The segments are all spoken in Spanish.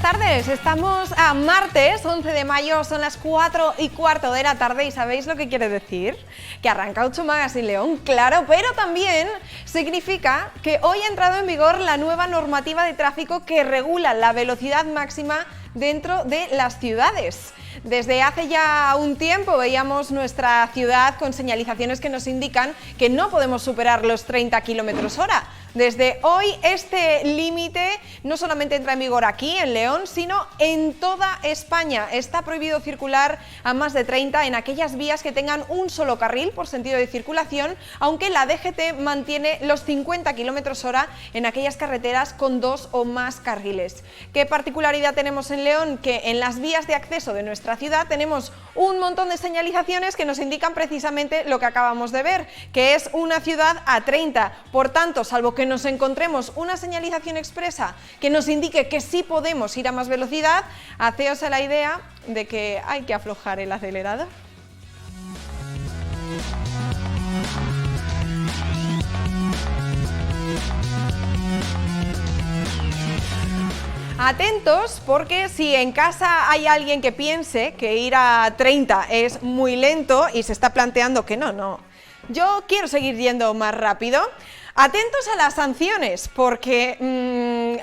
tardes, estamos a martes 11 de mayo, son las 4:15 de la tarde y ¿sabéis lo que quiere decir? Que arranca 8 Magazine León, claro, pero también significa que hoy ha entrado en vigor la nueva normativa de tráfico que regula la velocidad máxima dentro de las ciudades. Desde hace ya un tiempo veíamos nuestra ciudad con señalizaciones que nos indican que no podemos superar los 30 km/h. Desde hoy este límite no solamente entra en vigor aquí en León, sino en toda España. Está prohibido circular a más de 30 en aquellas vías que tengan un solo carril por sentido de circulación, aunque la DGT mantiene los 50 km/h en aquellas carreteras con 2 o más carriles. ¿Qué particularidad tenemos en León? Que en las vías de acceso de nuestra ciudad tenemos un montón de señalizaciones que nos indican precisamente lo que acabamos de ver, que es una ciudad a 30. Por tanto, salvo que nos encontremos una señalización expresa que nos indique que sí podemos ir a más velocidad, haceos a la idea de que hay que aflojar el acelerador. Atentos, porque si en casa hay alguien que piense que ir a 30 es muy lento y se está planteando que no, yo quiero seguir yendo más rápido, atentos a las sanciones, porque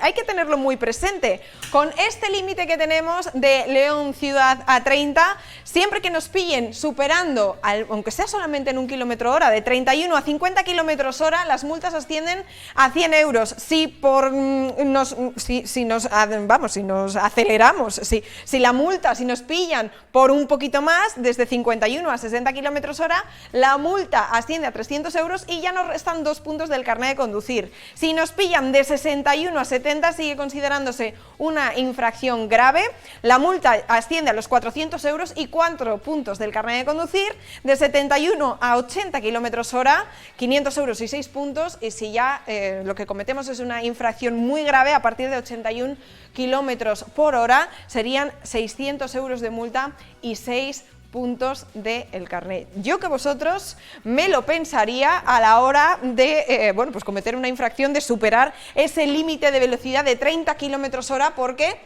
hay que tenerlo muy presente. Con este límite que tenemos de León Ciudad a 30, siempre que nos pillen superando, aunque sea solamente en 1 km/h, de 31 a 50 km/h, las multas ascienden a 100 euros. Si nos aceleramos, si la multa, si nos pillan por un poquito más, desde 51 a 60 km/h, la multa asciende a 300 euros y ya nos restan 2 puntos del carnet de conducir. Si nos pillan de 61 a 70, sigue considerándose una infracción grave, la multa asciende a los 400 euros y 4 puntos del carnet de conducir. De 71 a 80 km/h, 500 euros y 6 puntos, y si ya lo que cometemos es una infracción muy grave, a partir de 81 km/h, serían 600 euros de multa y 6 puntos del carnet. Yo que vosotros me lo pensaría a la hora de pues cometer una infracción, de superar ese límite de velocidad de 30 km/h, porque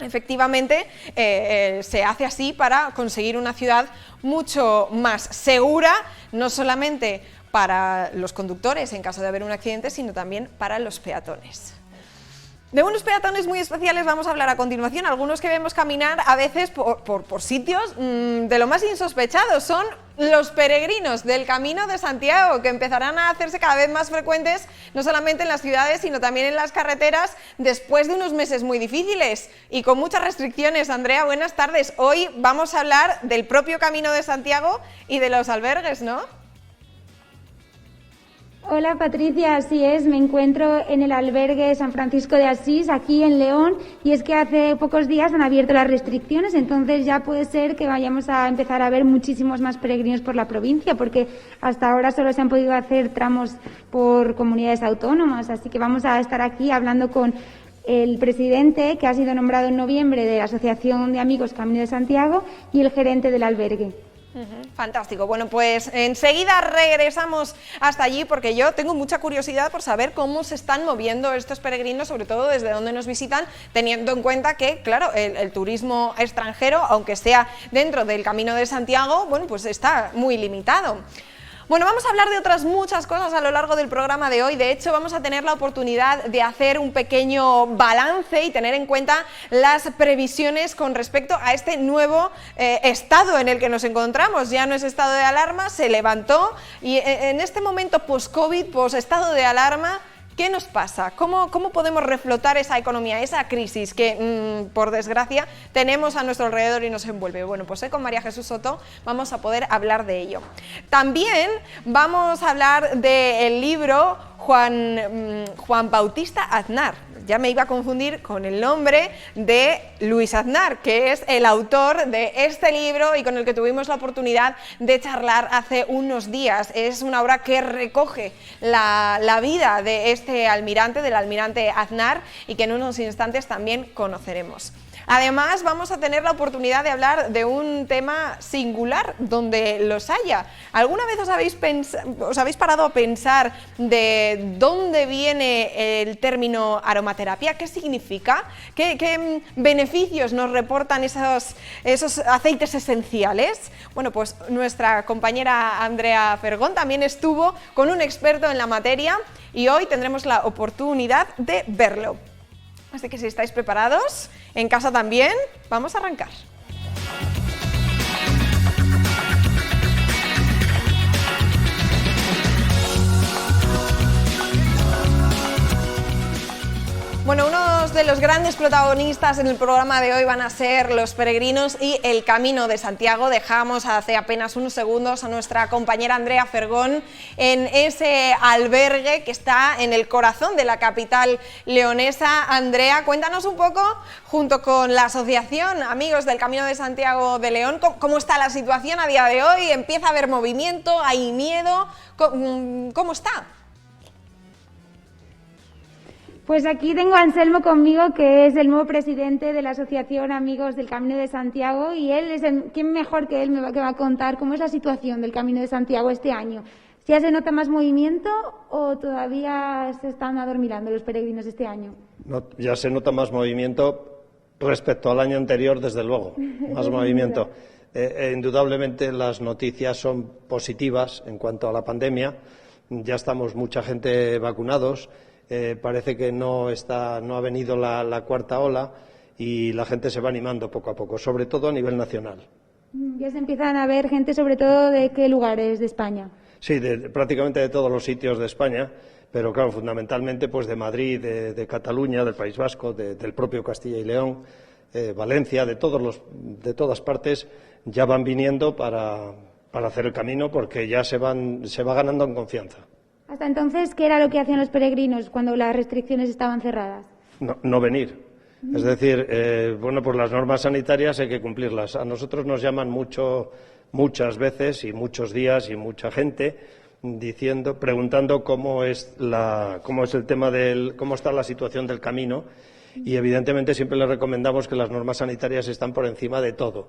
efectivamente se hace así para conseguir una ciudad mucho más segura, no solamente para los conductores en caso de haber un accidente, sino también para los peatones. De unos peatones muy especiales vamos a hablar a continuación, algunos que vemos caminar a veces por sitios de lo más insospechados. Son los peregrinos del Camino de Santiago, que empezarán a hacerse cada vez más frecuentes, no solamente en las ciudades, sino también en las carreteras, después de unos meses muy difíciles y con muchas restricciones. Andrea, buenas tardes. Hoy vamos a hablar del propio Camino de Santiago y de los albergues, ¿no? Hola Patricia, así es, me encuentro en el albergue San Francisco de Asís, aquí en León, y es que hace pocos días han abierto las restricciones, entonces ya puede ser que vayamos a empezar a ver muchísimos más peregrinos por la provincia, porque hasta ahora solo se han podido hacer tramos por comunidades autónomas, así que vamos a estar aquí hablando con el presidente, que ha sido nombrado en noviembre, de la Asociación de Amigos Camino de Santiago, y el gerente del albergue. Fantástico. Bueno, pues enseguida regresamos hasta allí, porque yo tengo mucha curiosidad por saber cómo se están moviendo estos peregrinos, sobre todo desde dónde nos visitan, teniendo en cuenta que, claro, el turismo extranjero, aunque sea dentro del Camino de Santiago, bueno, pues está muy limitado. Bueno, vamos a hablar de otras muchas cosas a lo largo del programa de hoy. De hecho, vamos a tener la oportunidad de hacer un pequeño balance y tener en cuenta las previsiones con respecto a este nuevo estado en el que nos encontramos. Ya no es estado de alarma, se levantó, y en este momento post-COVID, post-estado de alarma, ¿qué nos pasa? ¿Cómo podemos reflotar esa economía, esa crisis que, por desgracia, tenemos a nuestro alrededor y nos envuelve? Bueno, pues con María Jesús Soto vamos a poder hablar de ello. También vamos a hablar del libro Juan Bautista Aznar. Ya me iba a confundir con el nombre de Luis Aznar, que es el autor de este libro y con el que tuvimos la oportunidad de charlar hace unos días. Es una obra que recoge la vida de este almirante, del almirante Aznar, y que en unos instantes también conoceremos. Además, vamos a tener la oportunidad de hablar de un tema singular, donde los haya. ¿Alguna vez os habéis parado a pensar de dónde viene el término aromaterapia? aromaterapia. ¿Qué significa? ¿Qué beneficios nos reportan esos aceites esenciales? Bueno, pues nuestra compañera Andrea Fergón también estuvo con un experto en la materia y hoy tendremos la oportunidad de verlo. Así que si estáis preparados, en casa también, vamos a arrancar. Bueno, uno de los grandes protagonistas en el programa de hoy van a ser los peregrinos y el Camino de Santiago. Dejamos hace apenas unos segundos a nuestra compañera Andrea Fergón en ese albergue que está en el corazón de la capital leonesa. Andrea, cuéntanos un poco, junto con la asociación Amigos del Camino de Santiago de León, cómo está la situación a día de hoy. ¿Empieza a haber movimiento? ¿Hay miedo? ¿Cómo está? Pues aquí tengo a Anselmo conmigo, que es el nuevo presidente de la Asociación Amigos del Camino de Santiago, y él es ¿quién mejor que él que va a contar cómo es la situación del Camino de Santiago este año? ¿Ya se nota más movimiento o todavía se están adormilando los peregrinos este año? No, ya se nota más movimiento respecto al año anterior, desde luego, más movimiento. Indudablemente las noticias son positivas en cuanto a la pandemia. Ya estamos mucha gente vacunados. Parece que no ha venido la cuarta ola y la gente se va animando poco a poco, sobre todo a nivel nacional. Ya se empiezan a ver gente, sobre todo, ¿de qué lugares de España? Sí, prácticamente de todos los sitios de España, pero claro, fundamentalmente pues de Madrid, de Cataluña, del País Vasco, del propio Castilla y León, Valencia, de todas partes ya van viniendo para hacer el camino, porque ya se va ganando en confianza. Hasta entonces, ¿qué era lo que hacían los peregrinos cuando las restricciones estaban cerradas? No venir. Es decir, pues las normas sanitarias hay que cumplirlas. A nosotros nos llaman muchas veces y muchos días y mucha gente preguntando cómo es el tema cómo está la situación del camino, y evidentemente siempre les recomendamos que las normas sanitarias están por encima de todo.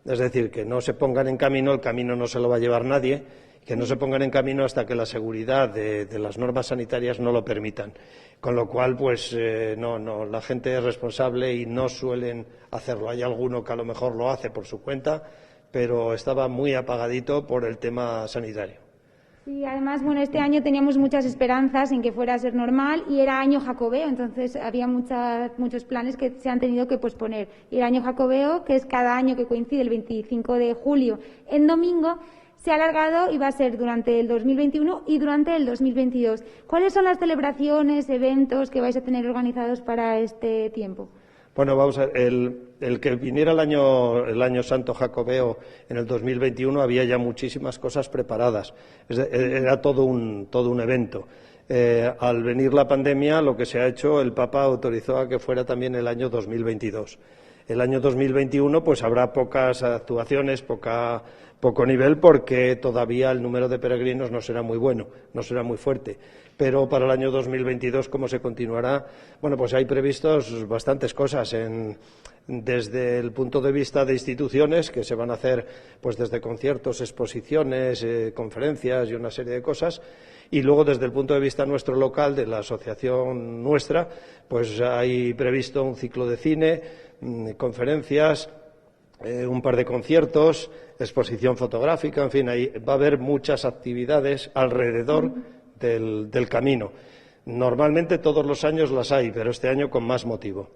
Es decir, que no se pongan en camino, el camino no se lo va a llevar nadie, que no se pongan en camino hasta que la seguridad de las normas sanitarias no lo permitan. Con lo cual, pues la gente es responsable y no suelen hacerlo. Hay alguno que a lo mejor lo hace por su cuenta, pero estaba muy apagadito por el tema sanitario. Sí, además, este año teníamos muchas esperanzas en que fuera a ser normal y era año jacobeo, entonces había muchos planes que se han tenido que posponer. Y el año jacobeo, que es cada año que coincide el 25 de julio en domingo, se ha alargado y va a ser durante el 2021 y durante el 2022. ¿Cuáles son las celebraciones, eventos que vais a tener organizados para este tiempo? Bueno, vamos a ver, el que viniera el año santo jacobeo en el 2021 había ya muchísimas cosas preparadas. Era todo un evento. Al venir la pandemia, lo que se ha hecho, el Papa autorizó a que fuera también el año 2022. El año 2021 pues habrá pocas actuaciones, poco nivel, porque todavía el número de peregrinos no será muy bueno, no será muy fuerte. Pero para el año 2022, ¿cómo se continuará? Bueno, pues hay previstos bastantes cosas desde el punto de vista de instituciones, que se van a hacer pues desde conciertos, exposiciones, conferencias y una serie de cosas. Y luego, desde el punto de vista nuestro local, de la asociación nuestra, pues hay previsto un ciclo de cine, conferencias, un par de conciertos, exposición fotográfica, en fin, va a haber muchas actividades alrededor del camino. Normalmente todos los años las hay, pero este año con más motivo.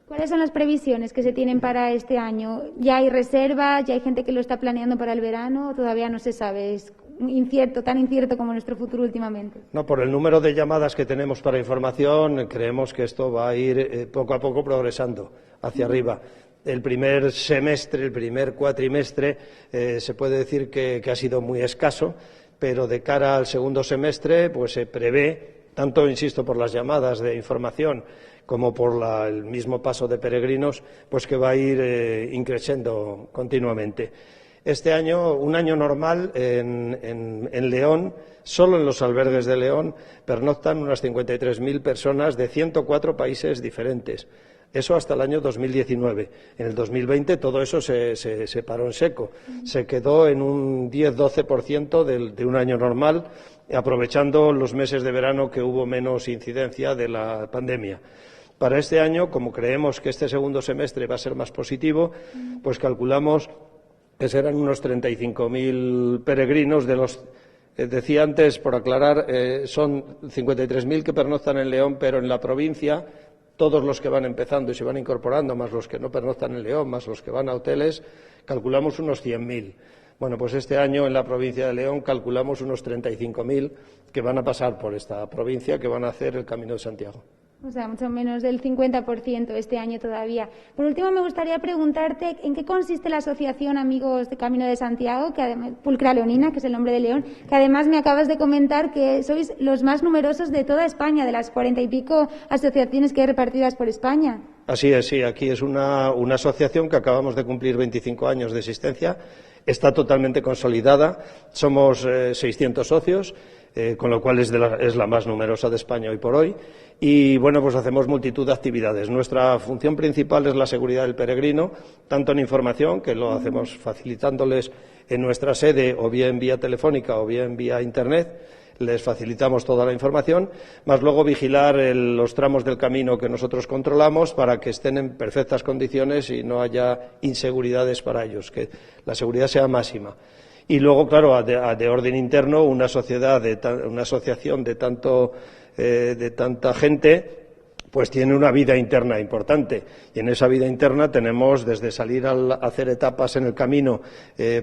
¿Cuáles son las previsiones que se tienen para este año? ¿Ya hay reservas? ¿Ya hay gente que lo está planeando para el verano? ¿O todavía no se sabe? ¿Es incierto, tan incierto como nuestro futuro últimamente? No, por el número de llamadas que tenemos para información, creemos que esto va a ir poco a poco progresando hacia arriba. El primer semestre, el primer cuatrimestre, se puede decir que ha sido muy escaso, pero de cara al segundo semestre pues se prevé, tanto, insisto, por las llamadas de información como por el mismo paso de peregrinos, pues que va a ir increciendo continuamente. Este año, un año normal en León, solo en los albergues de León, pernoctan unas 53.000 personas de 104 países diferentes. Eso hasta el año 2019. En el 2020 todo eso se paró en seco. Se quedó en un 10-12% de un año normal, aprovechando los meses de verano que hubo menos incidencia de la pandemia. Para este año, como creemos que este segundo semestre va a ser más positivo, pues calculamos que serán unos 35.000 peregrinos de los... decía antes, por aclarar, son 53.000 que pernoctan en León, pero en la provincia, todos los que van empezando y se van incorporando, más los que no pernoctan en León, más los que van a hoteles, calculamos unos 100.000. Bueno, pues este año en la provincia de León calculamos unos 35.000 que van a pasar por esta provincia, que van a hacer el Camino de Santiago. O sea, mucho menos del 50% este año todavía. Por último, me gustaría preguntarte en qué consiste la asociación Amigos de Camino de Santiago, que además, Pulcra Leonina, que es el nombre de León, que además me acabas de comentar que sois los más numerosos de toda España, de las 40 y pico asociaciones que hay repartidas por España. Así es, sí. Aquí es una asociación que acabamos de cumplir 25 años de existencia. Está totalmente consolidada. Somos 600 socios, con lo cual es la más numerosa de España hoy por hoy. Y, bueno, pues hacemos multitud de actividades. Nuestra función principal es la seguridad del peregrino, tanto en información, que lo hacemos facilitándoles en nuestra sede, o bien vía telefónica o bien vía Internet, les facilitamos toda la información, más luego vigilar los tramos del camino que nosotros controlamos para que estén en perfectas condiciones y no haya inseguridades para ellos, que la seguridad sea máxima. Y luego, claro, de orden interno, una asociación de tanta gente, pues tiene una vida interna importante. Y en esa vida interna tenemos desde salir a hacer etapas en el camino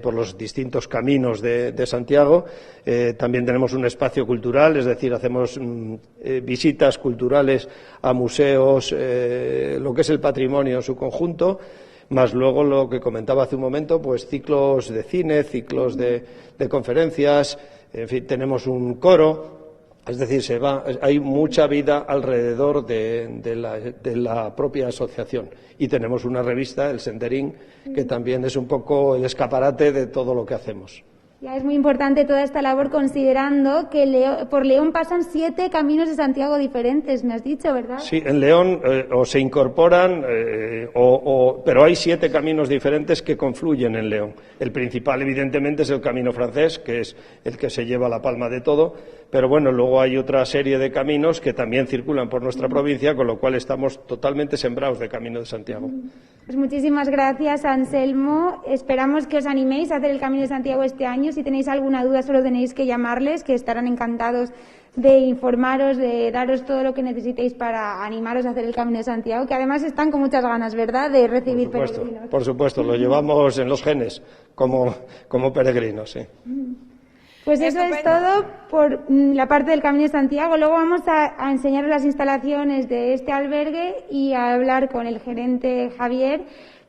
por los distintos caminos de Santiago. También tenemos un espacio cultural, es decir, hacemos visitas culturales a museos, lo que es el patrimonio en su conjunto, más luego lo que comentaba hace un momento, pues ciclos de cine, ciclos de conferencias, en fin, tenemos un coro. Es decir, hay mucha vida alrededor de la propia asociación. Y tenemos una revista, El Senderín, que también es un poco el escaparate de todo lo que hacemos. Ya es muy importante toda esta labor, considerando que por León pasan 7 caminos de Santiago diferentes, me has dicho, ¿verdad? Sí, en León o se incorporan, pero hay 7 caminos diferentes que confluyen en León. El principal, evidentemente, es el Camino Francés, que es el que se lleva la palma de todo, pero bueno, luego hay otra serie de caminos que también circulan por nuestra provincia, con lo cual estamos totalmente sembrados de Camino de Santiago. Pues muchísimas gracias, Anselmo. Esperamos que os animéis a hacer el Camino de Santiago este año. Si tenéis alguna duda, solo tenéis que llamarles, que estarán encantados de informaros, de daros todo lo que necesitéis para animaros a hacer el Camino de Santiago, que además están con muchas ganas, ¿verdad?, de recibir peregrinos. Por supuesto, lo llevamos en los genes como peregrinos, sí. Pues eso es todo por la parte del Camino de Santiago. Luego vamos a enseñaros las instalaciones de este albergue y a hablar con el gerente Javier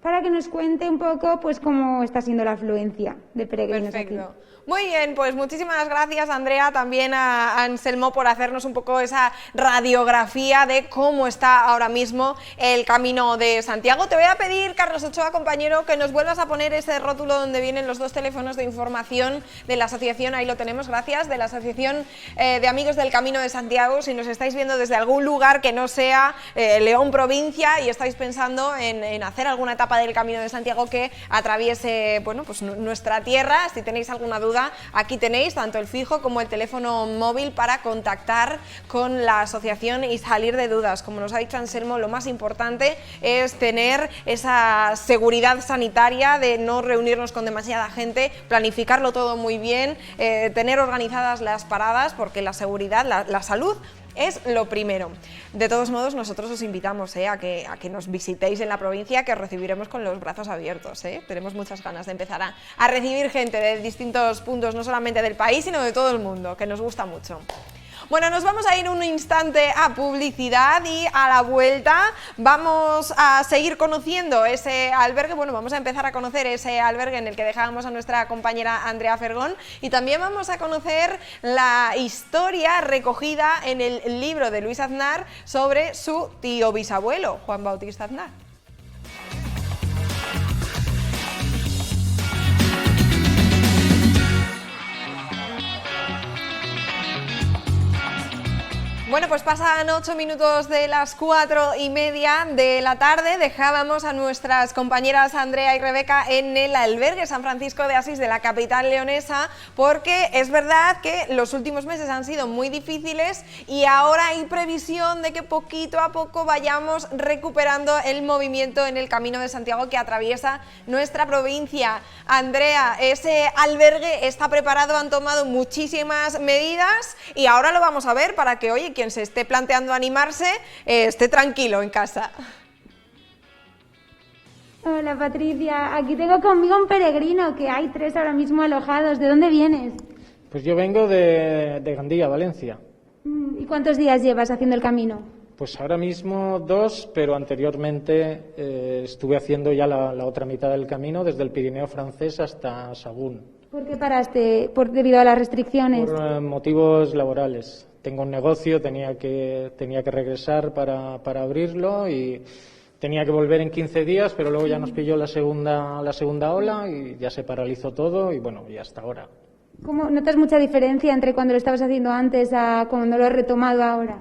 para que nos cuente un poco pues cómo está siendo la afluencia de peregrinos. Perfecto. Aquí. Muy bien, pues muchísimas gracias, Andrea, también a Anselmo por hacernos un poco esa radiografía de cómo está ahora mismo el Camino de Santiago. Te voy a pedir, Carlos Ochoa, compañero, que nos vuelvas a poner ese rótulo donde vienen los 2 teléfonos de información de la asociación, ahí lo tenemos, gracias, de la Asociación de Amigos del Camino de Santiago. Si nos estáis viendo desde algún lugar que no sea León provincia y estáis pensando en hacer alguna etapa del Camino de Santiago que atraviese, bueno, pues nuestra tierra, si tenéis alguna duda, aquí tenéis tanto el fijo como el teléfono móvil para contactar con la asociación y salir de dudas. Como nos ha dicho Anselmo, lo más importante es tener esa seguridad sanitaria de no reunirnos con demasiada gente, planificarlo todo muy bien, tener organizadas las paradas, porque la seguridad, la salud es lo primero. De todos modos, nosotros os invitamos a que nos visitéis en la provincia, que os recibiremos con los brazos abiertos. Tenemos muchas ganas de empezar a recibir gente de distintos puntos, no solamente del país, sino de todo el mundo, que nos gusta mucho. Bueno, nos vamos a ir un instante a publicidad y a la vuelta vamos a seguir conociendo ese albergue. Bueno, vamos a empezar a conocer ese albergue en el que dejábamos a nuestra compañera Andrea Fergón, y también vamos a conocer la historia recogida en el libro de Luis Aznar sobre su tío bisabuelo, Juan Bautista Aznar. Bueno, pues pasan 8 minutos de las 4:30 de la tarde. Dejábamos a nuestras compañeras Andrea y Rebeca en el albergue San Francisco de Asís de la capital leonesa, porque es verdad que los últimos meses han sido muy difíciles y ahora hay previsión de que poquito a poco vayamos recuperando el movimiento en el Camino de Santiago que atraviesa nuestra provincia. Andrea, ese albergue está preparado, han tomado muchísimas medidas y ahora lo vamos a ver para que, oye, quien se esté planteando animarse, esté tranquilo en casa. Hola Patricia, aquí tengo conmigo un peregrino, que hay 3 ahora mismo alojados. ¿De dónde vienes? Pues yo vengo de Gandía, Valencia. ¿Y cuántos días llevas haciendo el camino? Pues ahora mismo 2, pero anteriormente estuve haciendo ya la otra mitad del camino, desde el Pirineo francés hasta Sagún. ¿Por qué paraste? ¿Debido a las restricciones? Por motivos laborales. Tengo un negocio, tenía que regresar para abrirlo y tenía que volver en 15 días, pero luego ya nos pilló la segunda ola y ya se paralizó todo y bueno, y hasta ahora. ¿Cómo notas mucha diferencia entre cuando lo estabas haciendo antes a cuando lo has retomado ahora?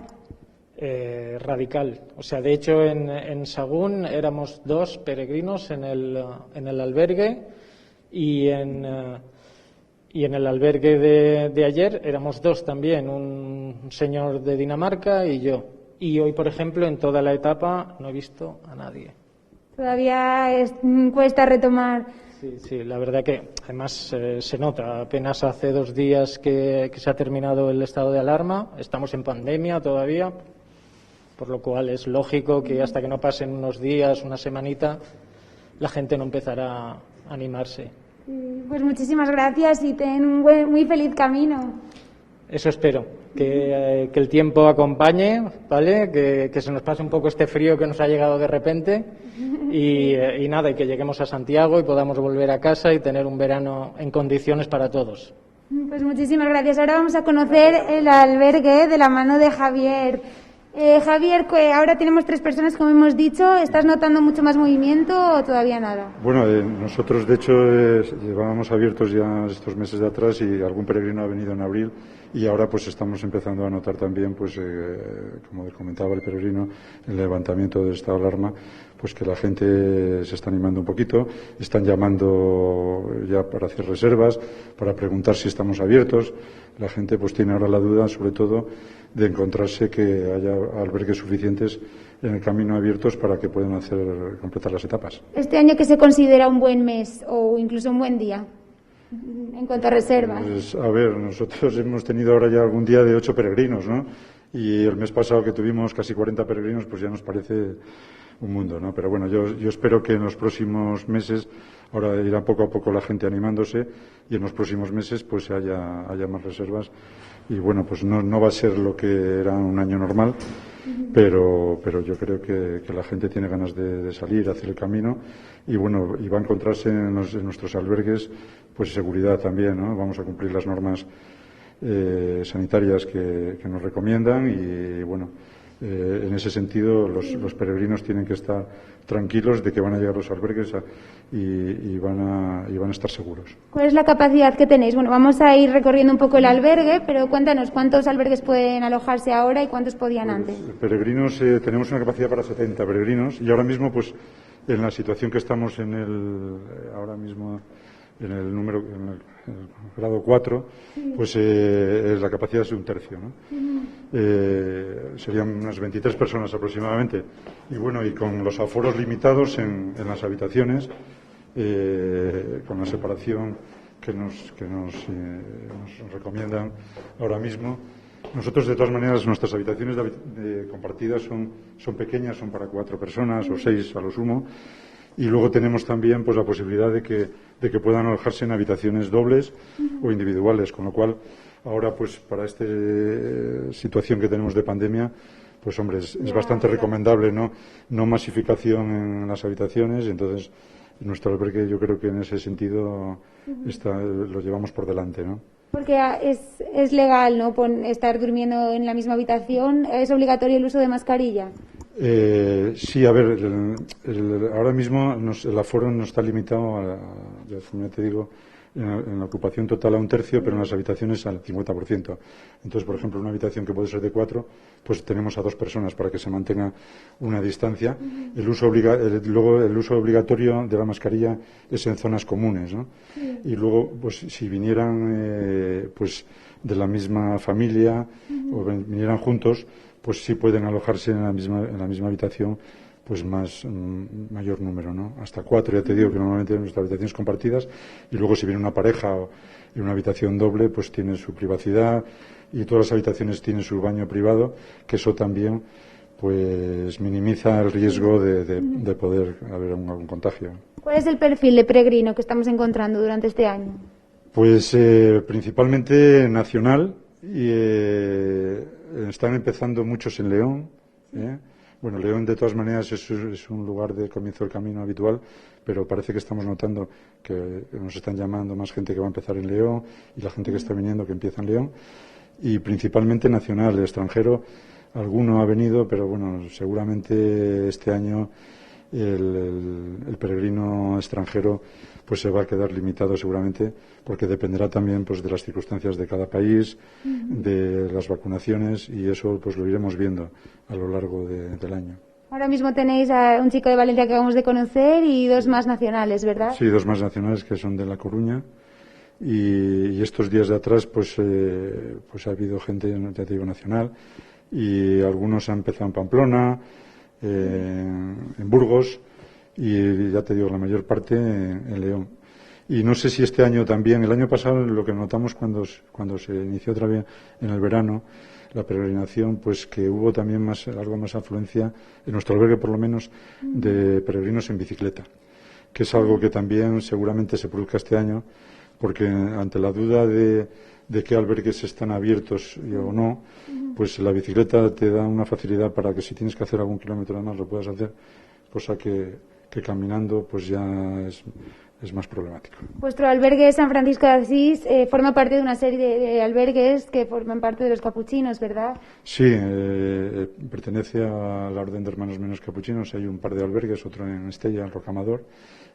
Radical. O sea, de hecho en Sagún éramos 2 peregrinos en el albergue y en el albergue de ayer éramos 2 también, un señor de Dinamarca y yo. Y hoy, por ejemplo, en toda la etapa no he visto a nadie. Todavía cuesta retomar. Sí, la verdad que además se nota. Apenas hace 2 días que se ha terminado el estado de alarma. Estamos en pandemia todavía, por lo cual es lógico que hasta que no pasen unos días, una semanita, la gente no empezará a animarse. Pues muchísimas gracias y ten un muy feliz camino. Eso espero, que el tiempo acompañe, ¿vale? Que se nos pase un poco este frío que nos ha llegado de repente y nada, y que lleguemos a Santiago y podamos volver a casa y tener un verano en condiciones para todos. Pues muchísimas gracias. Ahora vamos a conocer el albergue de la mano de Javier. Javier, ahora tenemos 3 personas, como hemos dicho. ¿Estás notando mucho más movimiento o todavía nada? Bueno, nosotros de hecho llevábamos abiertos ya estos meses de atrás y algún peregrino ha venido en abril y ahora pues estamos empezando a notar también, pues como comentaba el peregrino, el levantamiento del estado de alarma, pues que la gente se está animando un poquito, están llamando ya para hacer reservas, para preguntar si estamos abiertos. La gente pues tiene ahora la duda, sobre todo, de encontrarse que haya albergues suficientes en el camino abiertos para que puedan completar las etapas. ¿Este año qué se considera un buen mes o incluso un buen día en cuanto a reservas? Pues, a ver, nosotros hemos tenido ahora ya algún día de 8 peregrinos, ¿no? Y el mes pasado que tuvimos casi 40 peregrinos, pues ya nos parece un mundo, ¿no? Pero bueno, yo espero que en los próximos meses, ahora irá poco a poco la gente animándose y en los próximos meses pues haya más reservas y bueno, pues no va a ser lo que era un año normal, pero yo creo que la gente tiene ganas de salir, hacer el camino y bueno, y va a encontrarse en nuestros albergues pues seguridad también, ¿no? Vamos a cumplir las normas sanitarias que nos recomiendan y bueno, en ese sentido los peregrinos tienen que estar tranquilos de que van a llegar los albergues y van a estar seguros. ¿Cuál es la capacidad que tenéis? Bueno, vamos a ir recorriendo un poco el albergue, pero cuéntanos cuántos albergues pueden alojarse ahora y cuántos podían antes. Peregrinos, tenemos una capacidad para 70 peregrinos y ahora mismo pues en la situación que estamos ahora mismo en el grado 4, pues la capacidad es de 1/3, ¿no? Serían unas 23 personas aproximadamente. Y bueno, y con los aforos limitados en las habitaciones, con la separación que nos recomiendan ahora mismo. Nosotros, de todas maneras, nuestras habitaciones compartidas son pequeñas, son para 4 personas o 6 a lo sumo. Y luego tenemos también pues la posibilidad de que puedan alojarse en habitaciones dobles o individuales, con lo cual ahora pues para esta situación que tenemos de pandemia, pues hombre, es bastante recomendable no masificación en las habitaciones, y entonces nuestro albergue yo creo que en ese sentido lo llevamos por delante, ¿no? Porque es legal, ¿no? Estar durmiendo en la misma habitación. ¿Es obligatorio el uso de mascarilla? Sí, a ver, ahora mismo el aforo no está limitado, ya te digo, en la ocupación total a 1/3, pero en las habitaciones al 50%. Entonces, por ejemplo, una habitación que puede ser de 4, pues tenemos a 2 personas para que se mantenga una distancia. Luego, el uso obligatorio de la mascarilla es en zonas comunes, ¿no? Y luego, pues si vinieran pues de la misma familia o vinieran juntos, pues sí pueden alojarse en la misma habitación, pues mayor número, ¿no? Hasta 4, ya te digo que normalmente en nuestras habitaciones compartidas, y luego si viene una pareja en una habitación doble, pues tiene su privacidad, y todas las habitaciones tienen su baño privado, que eso también pues minimiza el riesgo de poder haber algún contagio. ¿Cuál es el perfil de peregrino que estamos encontrando durante este año? Pues principalmente nacional, y están empezando muchos en León. Bueno, León de todas maneras es un lugar de comienzo del camino habitual, pero parece que estamos notando que nos están llamando más gente que va a empezar en León, y la gente que está viniendo que empieza en León, y principalmente nacional. El extranjero, alguno ha venido, pero bueno, seguramente este año el peregrino extranjero pues se va a quedar limitado seguramente, porque dependerá también pues de las circunstancias de cada país, de las vacunaciones, y eso pues lo iremos viendo a lo largo del año. Ahora mismo tenéis a un chico de Valencia que acabamos de conocer y 2 más nacionales, ¿verdad? Sí, 2 más nacionales que son de La Coruña, y estos días de atrás pues ha habido gente, ya te digo, nacional, y algunos han empezado en Pamplona, en Burgos, y ya te digo, la mayor parte en León. Y no sé si este año también, el año pasado lo que notamos cuando se inició otra vez en el verano la peregrinación, pues que hubo también algo más afluencia, en nuestro albergue por lo menos, de peregrinos en bicicleta, que es algo que también seguramente se produzca este año, porque ante la duda de qué albergues están abiertos o no, pues la bicicleta te da una facilidad para que si tienes que hacer algún kilómetro más lo puedas hacer, cosa que caminando pues ya es más problemático. Vuestro albergue San Francisco de Asís forma parte de una serie de albergues que forman parte de los capuchinos, ¿verdad? Sí, pertenece a la Orden de Hermanos Menos Capuchinos. Hay un par de albergues, otro en Estella, en Rocamador,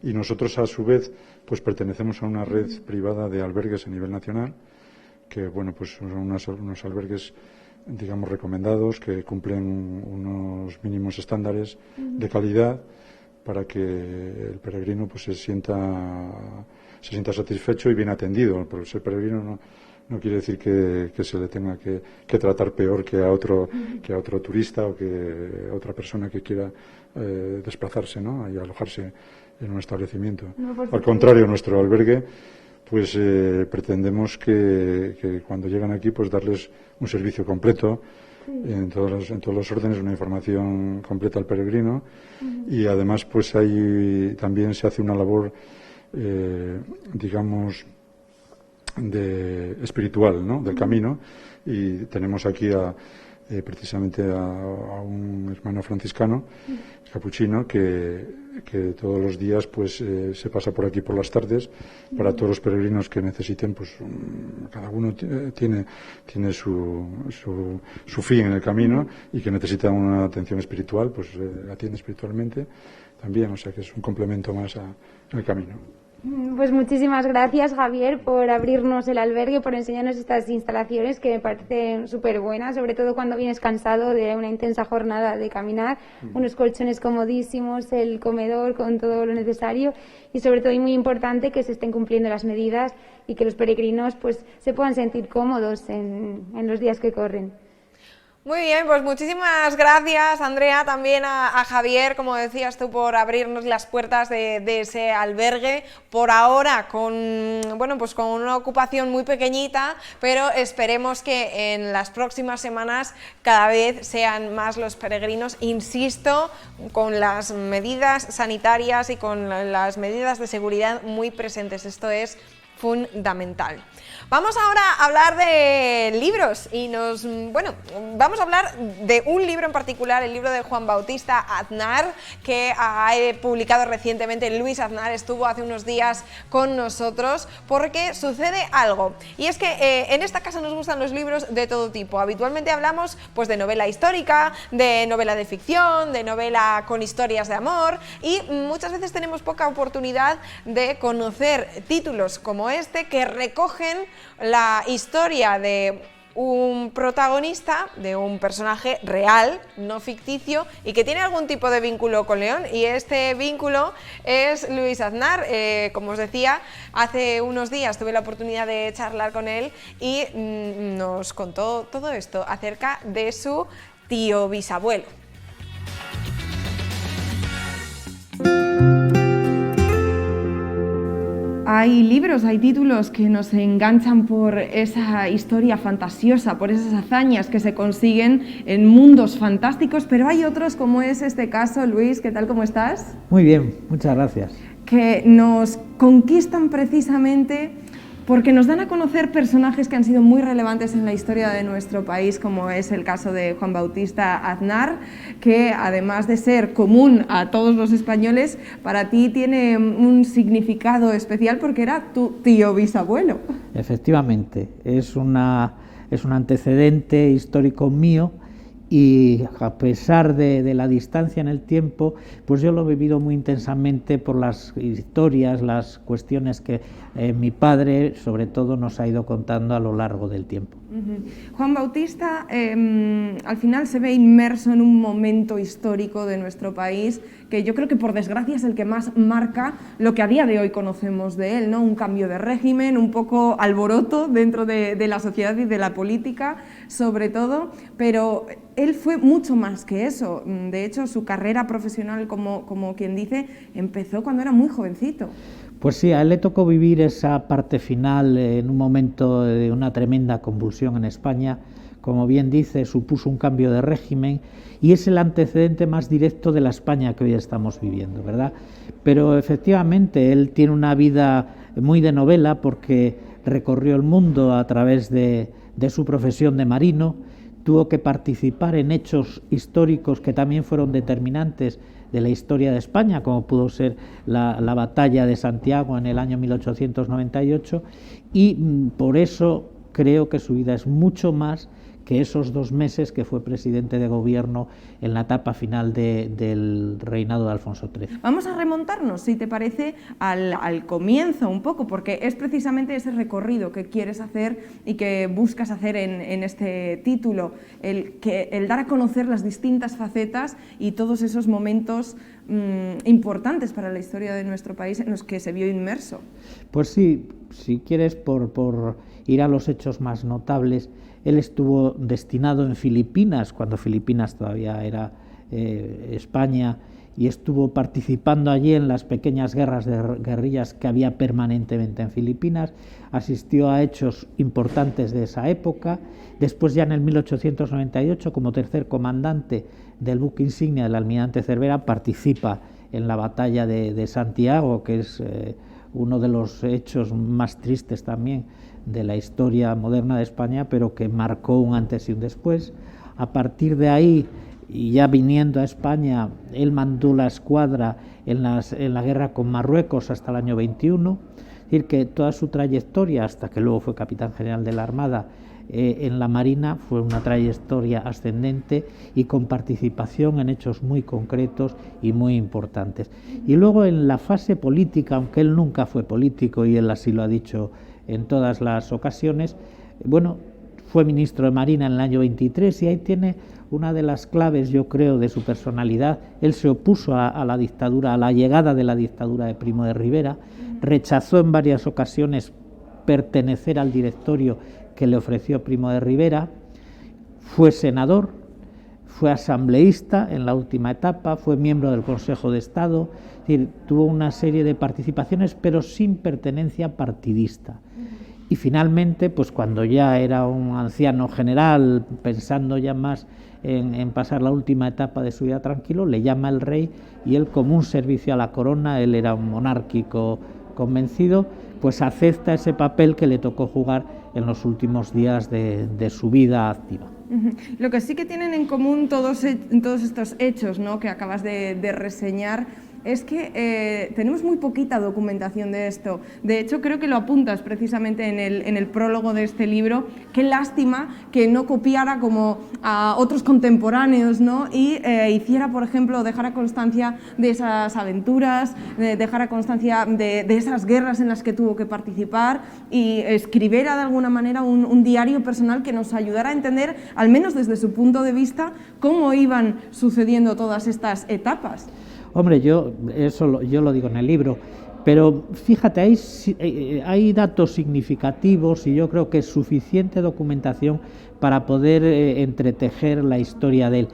y nosotros a su vez pues pertenecemos a una red privada de albergues a nivel nacional, que bueno, pues son unos albergues, digamos, recomendados, que cumplen unos mínimos estándares de calidad, para que el peregrino pues se sienta satisfecho y bien atendido. Por ser peregrino no quiere decir que se le tenga que tratar peor que a otro turista o que a otra persona que quiera desplazarse, ¿no?, y alojarse en un establecimiento. Al contrario, nuestro albergue pues pretendemos que cuando llegan aquí pues darles un servicio completo, en todos los órdenes, una información completa al peregrino, y además pues ahí también se hace una labor digamos espiritual, ¿no?, del camino, y tenemos aquí precisamente a un hermano franciscano capuchino que todos los días pues se pasa por aquí por las tardes para todos los peregrinos que necesiten, pues cada uno tiene su fin en el camino, y que necesita una atención espiritual, pues la atiende espiritualmente también, o sea que es un complemento más al camino. Pues muchísimas gracias, Javier, por abrirnos el albergue, por enseñarnos estas instalaciones que me parecen súper buenas, sobre todo cuando vienes cansado de una intensa jornada de caminar, unos colchones comodísimos, el comedor con todo lo necesario, y sobre todo, y muy importante, que se estén cumpliendo las medidas y que los peregrinos pues se puedan sentir cómodos en los días que corren. Muy bien, pues muchísimas gracias, Andrea, también a Javier, como decías tú, por abrirnos las puertas de ese albergue, por ahora con, bueno, pues con una ocupación muy pequeñita, pero esperemos que en las próximas semanas cada vez sean más los peregrinos, insisto, con las medidas sanitarias y con las medidas de seguridad muy presentes. Esto es fundamental. Vamos ahora a hablar de libros y vamos a hablar de un libro en particular, el libro de Juan Bautista Aznar, que ha publicado recientemente. Luis Aznar estuvo hace unos días con nosotros porque sucede algo, y es que en esta casa nos gustan los libros de todo tipo. Habitualmente hablamos pues de novela histórica, de novela de ficción, de novela con historias de amor, y muchas veces tenemos poca oportunidad de conocer títulos como como este, que recogen la historia de un protagonista, de un personaje real, no ficticio, y que tiene algún tipo de vínculo con León, y este vínculo es Luis Aznar. Como os decía, hace unos días tuve la oportunidad de charlar con él y nos contó todo esto acerca de su tío bisabuelo. Hay libros, hay títulos que nos enganchan por esa historia fantasiosa, por esas hazañas que se consiguen en mundos fantásticos, pero hay otros, como es este caso. Luis, ¿qué tal, cómo estás? Muy bien, muchas gracias. Que nos conquistan precisamente porque nos dan a conocer personajes que han sido muy relevantes en la historia de nuestro país, como es el caso de Juan Bautista Aznar, que además de ser común a todos los españoles, para ti tiene un significado especial porque era tu tío bisabuelo. Efectivamente, es un antecedente histórico mío, y a pesar de la distancia en el tiempo, pues yo lo he vivido muy intensamente por las historias, las cuestiones que mi padre, sobre todo, nos ha ido contando a lo largo del tiempo. Juan Bautista al final se ve inmerso en un momento histórico de nuestro país que yo creo que por desgracia es el que más marca lo que a día de hoy conocemos de él, ¿no? Un cambio de régimen, un poco alboroto dentro de la sociedad y de la política, sobre todo, pero él fue mucho más que eso. De hecho, su carrera profesional, como quien dice, empezó cuando era muy jovencito. Pues sí, a él le tocó vivir esa parte final en un momento de una tremenda convulsión en España. Como bien dice, supuso un cambio de régimen y es el antecedente más directo de la España que hoy estamos viviendo, ¿verdad? Pero efectivamente él tiene una vida muy de novela porque recorrió el mundo a través de su profesión de marino, tuvo que participar en hechos históricos que también fueron determinantes de la historia de España, como pudo ser la batalla de Santiago en el año 1898, y por eso creo que su vida es mucho más que esos 2 meses que fue presidente de gobierno en la etapa final del reinado de Alfonso XIII. Vamos a remontarnos, si te parece, al comienzo un poco, porque es precisamente ese recorrido que quieres hacer y que buscas hacer en este título, el dar a conocer las distintas facetas y todos esos momentos importantes para la historia de nuestro país en los que se vio inmerso. Pues sí, si quieres, por ir a los hechos más notables, él estuvo destinado en Filipinas, cuando Filipinas todavía era España, y estuvo participando allí en las pequeñas guerras de guerrillas que había permanentemente en Filipinas, asistió a hechos importantes de esa época. Después, ya en el 1898, como tercer comandante del buque insignia del almirante Cervera, participa en la batalla de Santiago, que es uno de los hechos más tristes también de la historia moderna de España, pero que marcó un antes y un después. A partir de ahí, y ya viniendo a España, él mandó la escuadra en la guerra con Marruecos hasta el año 21, es decir, que toda su trayectoria, hasta que luego fue capitán general de la Armada, en la Marina, fue una trayectoria ascendente y con participación en hechos muy concretos y muy importantes. Y luego en la fase política, aunque él nunca fue político y él así lo ha dicho en todas las ocasiones, bueno, fue ministro de Marina en el año 23 y ahí tiene una de las claves, yo creo, de su personalidad. Él se opuso a la dictadura, a la llegada de la dictadura de Primo de Rivera, rechazó en varias ocasiones pertenecer al directorio que le ofreció Primo de Rivera, fue senador, fue asambleísta en la última etapa, fue miembro del Consejo de Estado, es decir, tuvo una serie de participaciones, pero sin pertenencia partidista. Y finalmente, pues cuando ya era un anciano general, pensando ya más en pasar la última etapa de su vida tranquilo, le llama el rey y él, como un servicio a la corona, él era un monárquico convencido, pues acepta ese papel que le tocó jugar en los últimos días de su vida activa. Lo que sí que tienen en común todos estos hechos, ¿no?, que acabas de reseñar, es que tenemos muy poquita documentación de esto. De hecho, creo que lo apuntas precisamente en el prólogo de este libro. Qué lástima que no copiara como a otros contemporáneos, ¿no? Y hiciera, por ejemplo, dejara constancia de esas aventuras, dejara constancia de esas guerras en las que tuvo que participar y escribiera de alguna manera un diario personal que nos ayudara a entender, al menos desde su punto de vista, cómo iban sucediendo todas estas etapas. Hombre, yo lo digo en el libro, pero fíjate, hay datos significativos y yo creo que es suficiente documentación para poder entretejer la historia de él.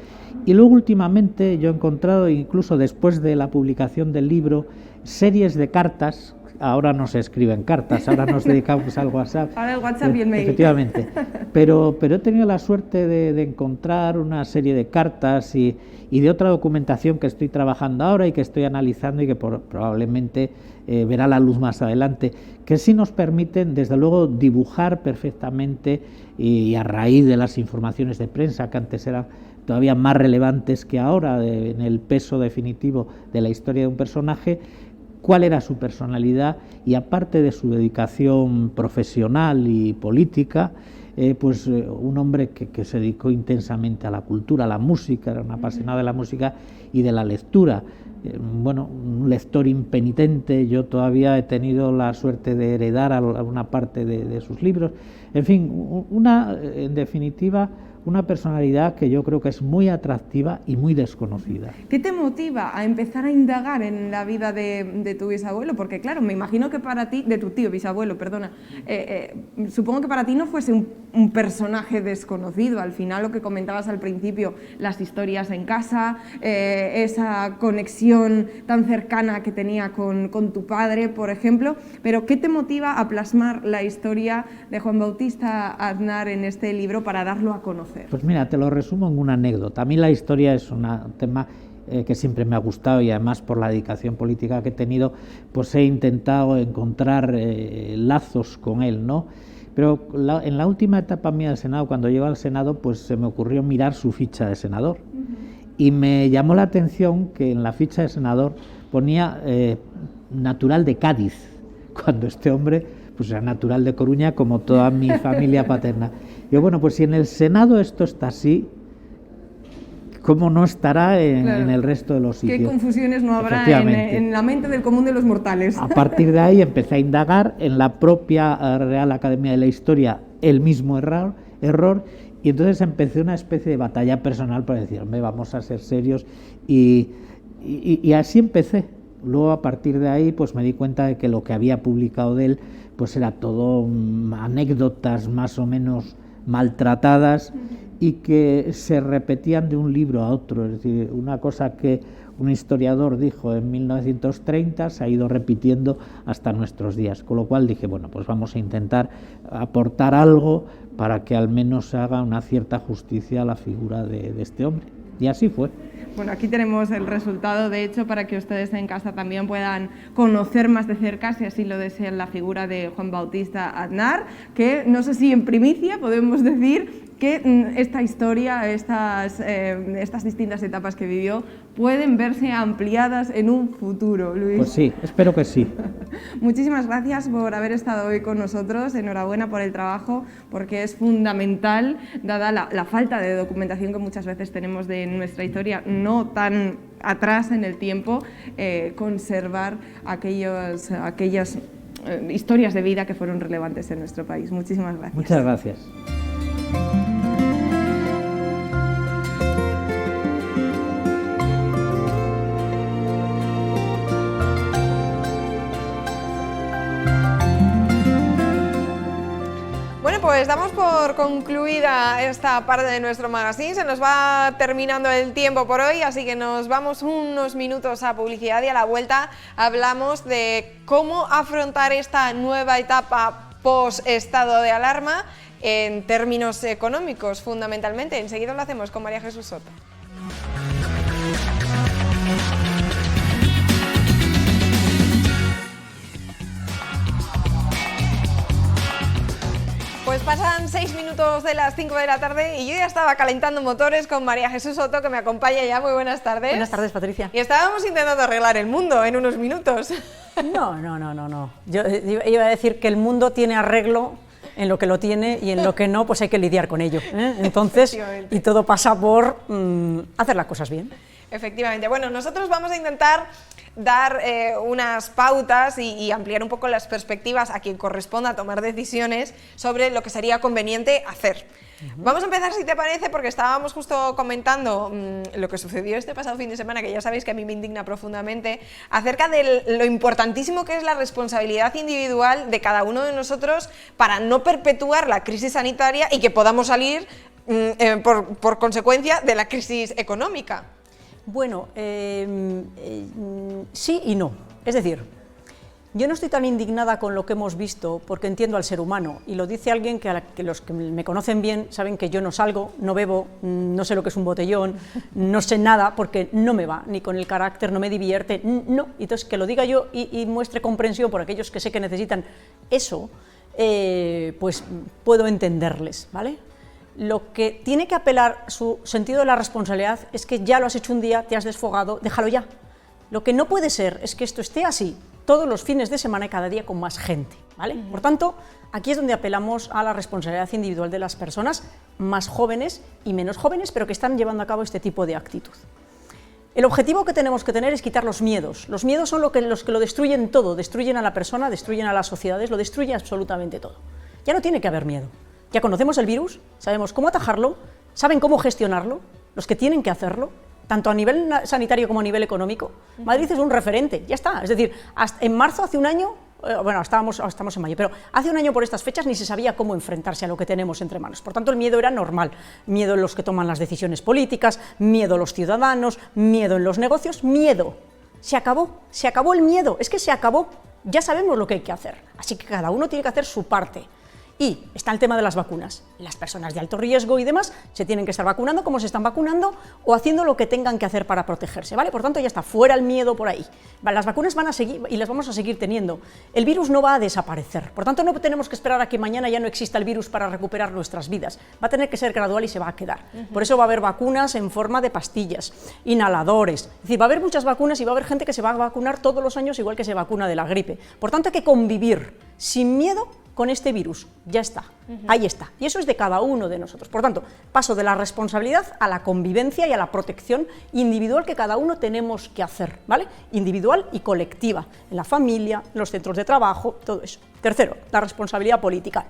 Y luego últimamente yo he encontrado, incluso después de la publicación del libro, series de cartas. Ahora no se escriben cartas, ahora nos dedicamos al WhatsApp. Ahora el WhatsApp y el mail. Efectivamente. Pero he tenido la suerte de encontrar una serie de cartas y de otra documentación que estoy trabajando ahora y que estoy analizando y que probablemente verá la luz más adelante, que sí nos permiten, desde luego, dibujar perfectamente y a raíz de las informaciones de prensa, que antes eran todavía más relevantes que ahora, en el peso definitivo de la historia de un personaje, cuál era su personalidad y, aparte de su dedicación profesional y política, pues un hombre que se dedicó intensamente a la cultura, a la música, era un apasionado de la música y de la lectura. Bueno, un lector impenitente. Yo todavía he tenido la suerte de heredar alguna parte de sus libros. En fin, en definitiva, una personalidad que yo creo que es muy atractiva y muy desconocida. ¿Qué te motiva a empezar a indagar en la vida de tu bisabuelo? Porque claro, me imagino que para ti, de tu tío bisabuelo, perdona, supongo que para ti no fuese un personaje desconocido. Al final, lo que comentabas al principio, las historias en casa, esa conexión tan cercana que tenía con tu padre, por ejemplo. Pero ¿qué te motiva a plasmar la historia de Juan Bautista Aznar en este libro para darlo a conocer? Pues mira, te lo resumo en una anécdota. A mí la historia es un tema que siempre me ha gustado y además por la dedicación política que he tenido, pues he intentado encontrar lazos con él, ¿no? Pero en la última etapa mía del Senado, cuando llego al Senado, pues se me ocurrió mirar su ficha de senador. Y me llamó la atención que en la ficha de senador ponía natural de Cádiz, cuando este hombre pues era natural de Coruña, como toda mi familia paterna. Yo, bueno, pues si en el Senado esto está así, ¿cómo no estará en el resto de los sitios? ¿Qué confusiones no habrá en la mente del común de los mortales? A partir de ahí empecé a indagar en la propia Real Academia de la Historia el mismo error, y entonces empecé una especie de batalla personal para decir, hombre, vamos a ser serios, y así empecé. Luego, a partir de ahí, pues me di cuenta de que lo que había publicado de él pues era todo anécdotas más o menos maltratadas y que se repetían de un libro a otro. Es decir, una cosa que un historiador dijo en 1930 se ha ido repitiendo hasta nuestros días, con lo cual dije, bueno, pues vamos a intentar aportar algo para que al menos se haga una cierta justicia a la figura de este hombre. Y así fue. Bueno, aquí tenemos el resultado, de hecho, para que ustedes en casa también puedan conocer más de cerca, si así lo desean, la figura de Juan Bautista Aznar, que no sé si en primicia podemos decir que esta historia, estas distintas etapas que vivió, pueden verse ampliadas en un futuro, Luis. Pues sí, espero que sí. Muchísimas gracias por haber estado hoy con nosotros, enhorabuena por el trabajo, porque es fundamental, dada la falta de documentación que muchas veces tenemos de nuestra historia, no tan atrás en el tiempo, conservar aquellas historias de vida que fueron relevantes en nuestro país. Muchísimas gracias. Muchas gracias. Pues damos por concluida esta parte de nuestro magazine, se nos va terminando el tiempo por hoy, así que nos vamos unos minutos a publicidad y a la vuelta hablamos de cómo afrontar esta nueva etapa post-estado de alarma en términos económicos fundamentalmente. Enseguida lo hacemos con María Jesús Soto. Pues pasan 6 minutos de las 5 de la tarde y yo ya estaba calentando motores con María Jesús Soto, que me acompaña ya. Muy buenas tardes. Buenas tardes, Patricia. Y estábamos intentando arreglar el mundo en unos minutos. No. Yo iba a decir que el mundo tiene arreglo en lo que lo tiene y en lo que no, pues hay que lidiar con ello, ¿eh? Entonces, y todo pasa por hacer las cosas bien. Efectivamente. Bueno, nosotros vamos a intentar dar unas pautas y ampliar un poco las perspectivas a quien corresponda tomar decisiones sobre lo que sería conveniente hacer. Vamos a empezar, si te parece, porque estábamos justo comentando lo que sucedió este pasado fin de semana, que ya sabéis que a mí me indigna profundamente, acerca de lo importantísimo que es la responsabilidad individual de cada uno de nosotros para no perpetuar la crisis sanitaria y que podamos salir por consecuencia de la crisis económica. Bueno, sí y no. Es decir, yo no estoy tan indignada con lo que hemos visto porque entiendo al ser humano, y lo dice alguien que los que me conocen bien saben que yo no salgo, no bebo, no sé lo que es un botellón, no sé nada porque no me va, ni con el carácter, no me divierte, no. Entonces, que lo diga yo y muestre comprensión por aquellos que sé que necesitan eso, pues puedo entenderles, ¿vale? Lo que tiene que apelar su sentido de la responsabilidad es que ya lo has hecho un día, te has desfogado, déjalo ya. Lo que no puede ser es que esto esté así todos los fines de semana y cada día con más gente, ¿vale? Por tanto, aquí es donde apelamos a la responsabilidad individual de las personas más jóvenes y menos jóvenes, pero que están llevando a cabo este tipo de actitud. El objetivo que tenemos que tener es quitar los miedos. Los miedos son los que lo destruyen todo, destruyen a la persona, destruyen a las sociedades, lo destruyen absolutamente todo. Ya no tiene que haber miedo. Ya conocemos el virus, sabemos cómo atajarlo, saben cómo gestionarlo, los que tienen que hacerlo, tanto a nivel sanitario como a nivel económico. Madrid es un referente, ya está. Es decir, en marzo, hace un año, bueno, estamos en mayo, pero hace un año por estas fechas ni se sabía cómo enfrentarse a lo que tenemos entre manos. Por tanto, el miedo era normal. Miedo en los que toman las decisiones políticas, miedo en los ciudadanos, miedo en los negocios, miedo. Se acabó el miedo, es que se acabó. Ya sabemos lo que hay que hacer, así que cada uno tiene que hacer su parte. Y está el tema de las vacunas. Las personas de alto riesgo y demás se tienen que estar vacunando como se están vacunando o haciendo lo que tengan que hacer para protegerse, ¿vale? Por tanto, ya está, fuera el miedo por ahí. Las vacunas van a seguir y las vamos a seguir teniendo. El virus no va a desaparecer. Por tanto, no tenemos que esperar a que mañana ya no exista el virus para recuperar nuestras vidas. Va a tener que ser gradual y se va a quedar. Por eso va a haber vacunas en forma de pastillas, inhaladores. Es decir, va a haber muchas vacunas y va a haber gente que se va a vacunar todos los años igual que se vacuna de la gripe. Por tanto, hay que convivir sin miedo con este virus, ya está, ahí está, y eso es de cada uno de nosotros. Por tanto, paso de la responsabilidad a la convivencia y a la protección individual que cada uno tenemos que hacer, ¿vale? Individual y colectiva, en la familia, en los centros de trabajo, todo eso. Tercero, la responsabilidad política.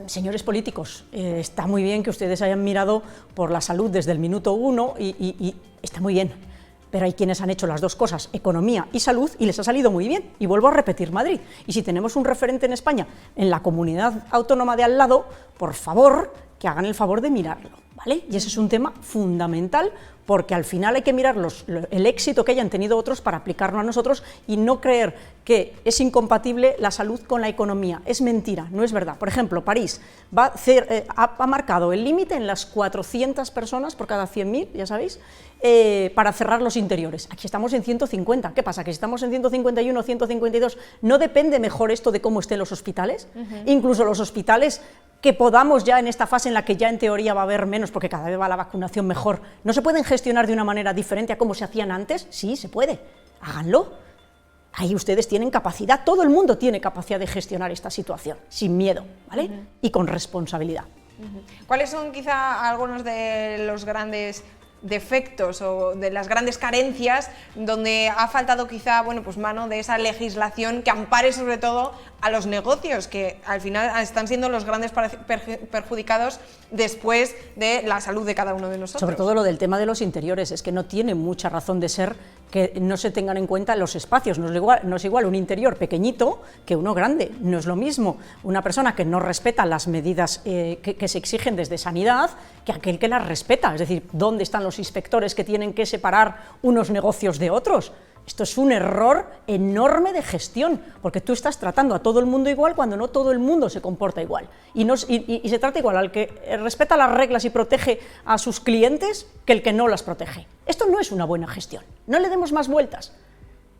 Señores políticos, está muy bien que ustedes hayan mirado por la salud desde el minuto 1 y está muy bien. Pero hay quienes han hecho las dos cosas, economía y salud, y les ha salido muy bien. Y vuelvo a repetir, Madrid. Y si tenemos un referente en España, en la comunidad autónoma de al lado, por favor, que hagan el favor de mirarlo, ¿vale? Y ese es un tema fundamental, porque al final hay que mirar el éxito que hayan tenido otros para aplicarlo a nosotros y no creer que es incompatible la salud con la economía. Es mentira, no es verdad. Por ejemplo, París ha marcado el límite en las 400 personas por cada 100.000, ya sabéis, para cerrar los interiores. Aquí estamos en 150. ¿Qué pasa? ¿Que si estamos en 151 o 152 no depende mejor esto de cómo estén los hospitales? Incluso los hospitales que podamos ya en esta fase en la que ya en teoría va a haber menos, porque cada vez va la vacunación mejor, ¿no se pueden gestionar de una manera diferente a como se hacían antes? Sí, se puede. Háganlo. Ahí ustedes tienen capacidad, todo el mundo tiene capacidad de gestionar esta situación, sin miedo, ¿vale? Y con responsabilidad. ¿Cuáles son quizá algunos de los grandes defectos o de las grandes carencias donde ha faltado quizá, bueno, pues mano de esa legislación que ampare sobre todo a los negocios, que al final están siendo los grandes perjudicados después de la salud de cada uno de nosotros? Sobre todo lo del tema de los interiores, es que no tiene mucha razón de ser que no se tengan en cuenta los espacios. No es igual un interior pequeñito que uno grande, no es lo mismo una persona que no respeta las medidas que se exigen desde sanidad que aquel que las respeta. Es decir, ¿dónde están los inspectores que tienen que separar unos negocios de otros? Esto es un error enorme de gestión, porque tú estás tratando a todo el mundo igual cuando no todo el mundo se comporta igual. Y se trata igual al que respeta las reglas y protege a sus clientes que el que no las protege. Esto no es una buena gestión. No le demos más vueltas.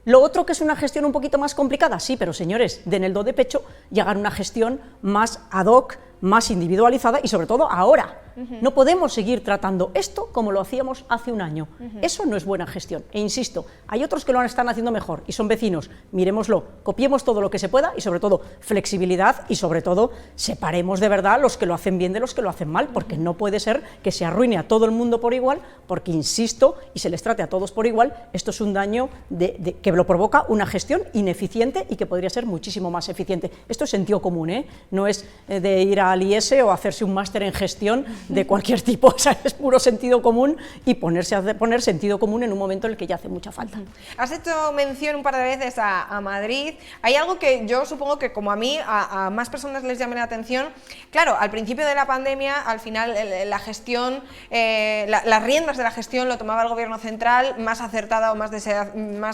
Lo otro, que es una gestión un poquito más complicada, sí, pero señores, den el do de pecho y hagan una gestión más ad hoc, más individualizada y sobre todo ahora. No podemos seguir tratando esto como lo hacíamos hace un año. Eso no es buena gestión. E insisto, hay otros que lo están haciendo mejor y son vecinos. Miremoslo, copiemos todo lo que se pueda y sobre todo flexibilidad y sobre todo separemos de verdad los que lo hacen bien de los que lo hacen mal, porque no puede ser que se arruine a todo el mundo por igual, porque insisto, y se les trate a todos por igual. Esto es un daño que lo provoca una gestión ineficiente y que podría ser muchísimo más eficiente. Esto es sentido común, no es de ir al IES o hacerse un máster en gestión de cualquier tipo, o sea, es puro sentido común y poner sentido común en un momento en el que ya hace mucha falta. Has hecho mención un par de veces a Madrid. Hay algo que yo supongo que, como a mí, a más personas les llame la atención. Claro, al principio de la pandemia, al final la gestión, las riendas de la gestión lo tomaba el gobierno central, más acertada o más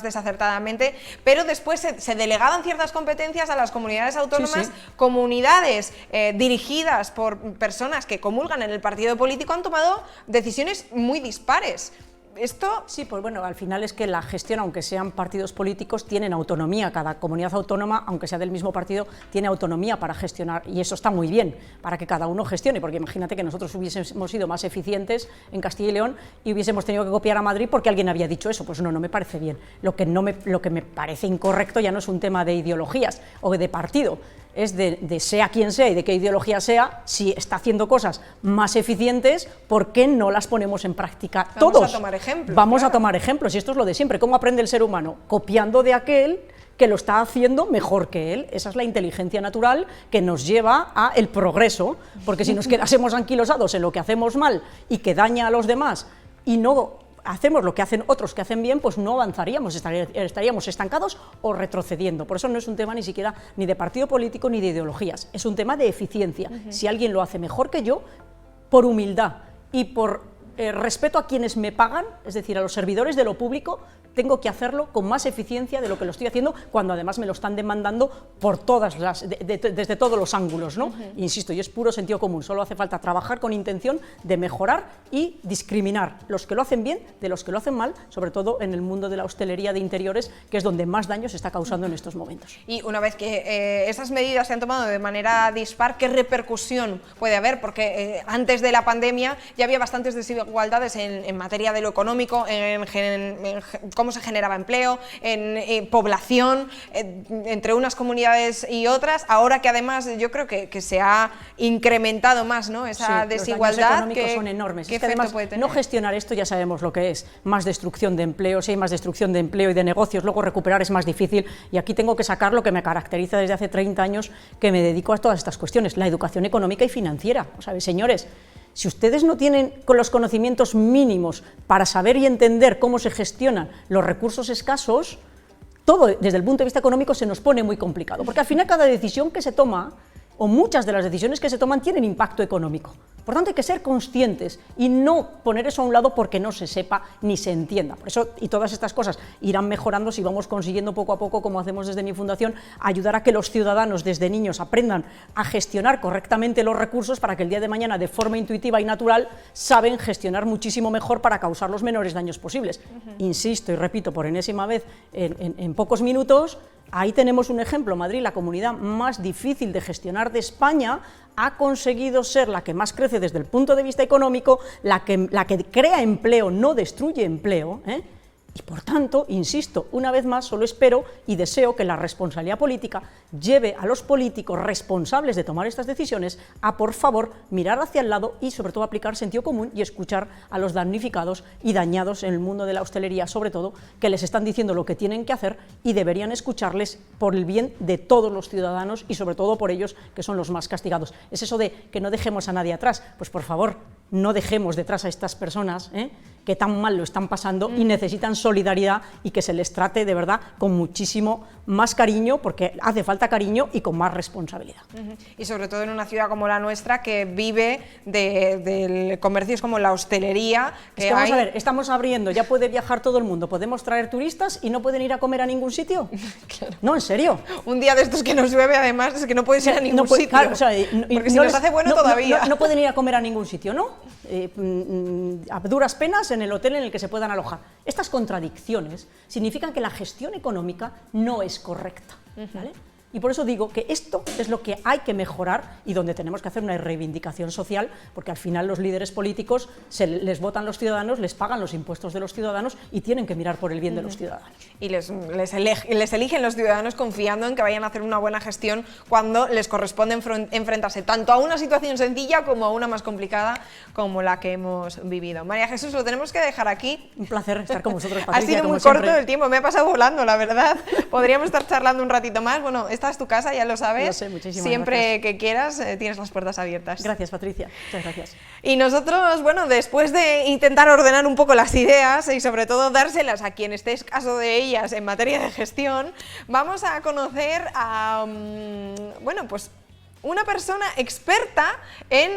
desacertadamente, pero después se delegaban ciertas competencias a las comunidades autónomas. Comunidades dirigidas por personas que comulgan en el partido político han tomado decisiones muy dispares. Esto... Sí, pues bueno, al final es que la gestión, aunque sean partidos políticos, tienen autonomía. Cada comunidad autónoma, aunque sea del mismo partido, tiene autonomía para gestionar, y eso está muy bien, para que cada uno gestione, porque imagínate que nosotros hubiésemos sido más eficientes en Castilla y León y hubiésemos tenido que copiar a Madrid porque alguien había dicho eso. Pues no me parece bien. Lo que me parece incorrecto ya no es un tema de ideologías o de partido, es de sea quien sea y de qué ideología sea. Si está haciendo cosas más eficientes, ¿por qué no las ponemos en práctica todos? Vamos a tomar ejemplos. Vamos a tomar ejemplos, y esto es lo de siempre. ¿Cómo aprende el ser humano? Copiando de aquel que lo está haciendo mejor que él. Esa es la inteligencia natural que nos lleva a el progreso, porque si nos quedásemos anquilosados en lo que hacemos mal y que daña a los demás y no hacemos lo que hacen otros que hacen bien, pues no avanzaríamos, estaríamos estancados o retrocediendo. Por eso no es un tema ni siquiera ni de partido político ni de ideologías, es un tema de eficiencia. Si alguien lo hace mejor que yo, por humildad y por respeto a quienes me pagan, es decir, a los servidores de lo público, tengo que hacerlo con más eficiencia de lo que lo estoy haciendo, cuando además me lo están demandando por desde todos los ángulos, ¿no? Insisto, y es puro sentido común, solo hace falta trabajar con intención de mejorar y discriminar los que lo hacen bien de los que lo hacen mal, sobre todo en el mundo de la hostelería de interiores, que es donde más daño se está causando en estos momentos. Y una vez que esas medidas se han tomado de manera dispar, ¿qué repercusión puede haber? Porque antes de la pandemia ya había bastantes desigualdades en materia de lo económico, en cómo se generaba empleo, en población, entre unas comunidades y otras. Ahora que además yo creo que se ha incrementado más, ¿no?, esa desigualdad. Los daños económicos son enormes. Es que además, puede tener? No gestionar esto ya sabemos lo que es. Más destrucción de empleo, si hay más destrucción de empleo y de negocios, luego recuperar es más difícil. Y aquí tengo que sacar lo que me caracteriza desde hace 30 años, que me dedico a todas estas cuestiones, la educación económica y financiera. ¿Sabes, señores? Si ustedes no tienen con los conocimientos mínimos para saber y entender cómo se gestionan los recursos escasos, todo desde el punto de vista económico se nos pone muy complicado, porque al final cada decisión que se toma, o muchas de las decisiones que se toman, tienen impacto económico. Por tanto, hay que ser conscientes y no poner eso a un lado porque no se sepa ni se entienda. Por eso, y todas estas cosas irán mejorando si vamos consiguiendo poco a poco, como hacemos desde mi fundación, ayudar a que los ciudadanos desde niños aprendan a gestionar correctamente los recursos, para que el día de mañana, de forma intuitiva y natural, saben gestionar muchísimo mejor para causar los menores daños posibles. Insisto y repito por enésima vez en pocos minutos, ahí tenemos un ejemplo. Madrid, la comunidad más difícil de gestionar de España, ha conseguido ser la que más crece desde el punto de vista económico, la que crea empleo, no destruye empleo, y por tanto, insisto, una vez más, solo espero y deseo que la responsabilidad política lleve a los políticos responsables de tomar estas decisiones a, por favor, mirar hacia el lado y sobre todo aplicar sentido común y escuchar a los damnificados y dañados en el mundo de la hostelería, sobre todo, que les están diciendo lo que tienen que hacer y deberían escucharles por el bien de todos los ciudadanos y sobre todo por ellos, que son los más castigados. Es eso de que no dejemos a nadie atrás. Pues por favor, no dejemos detrás a estas personas que tan mal lo están pasando y necesitan solidaridad, y que se les trate de verdad con muchísimo más cariño, porque hace falta cariño, y con más responsabilidad. Y sobre todo en una ciudad como la nuestra, que vive de comercios como la hostelería. Es que vamos a ver, estamos abriendo, ya puede viajar todo el mundo, podemos traer turistas y no pueden ir a comer a ningún sitio. Claro. No, en serio. Un día de estos que nos llueve, además, es que no puedes ir a ningún sitio. Claro, porque si nos hace bueno todavía. No pueden ir a comer a ningún sitio, ¿no? a duras penas en el hotel en el que se puedan alojar. Estas contradicciones significan que la gestión económica no es correcta, ¿vale? Y por eso digo que esto es lo que hay que mejorar y donde tenemos que hacer una reivindicación social, porque al final los líderes políticos les votan los ciudadanos, les pagan los impuestos de los ciudadanos y tienen que mirar por el bien de los ciudadanos. Y les eligen los ciudadanos confiando en que vayan a hacer una buena gestión cuando les corresponde enfrentarse tanto a una situación sencilla como a una más complicada como la que hemos vivido. María Jesús, lo tenemos que dejar aquí. Un placer estar con vosotros, Patricia. Ha sido como muy siempre. corto el tiempo, me ha pasado volando, la verdad. Podríamos estar charlando un ratito más. Bueno, esta es tu casa, ya lo sabes. Lo sé, muchísimas Siempre gracias. que quieras, tienes las puertas abiertas. Gracias, Patricia. Muchas gracias. Y nosotros, bueno, después de intentar ordenar un poco las ideas y sobre todo dárselas a quien esté escaso de ellas en materia de gestión, vamos a conocer a, bueno, pues una persona experta en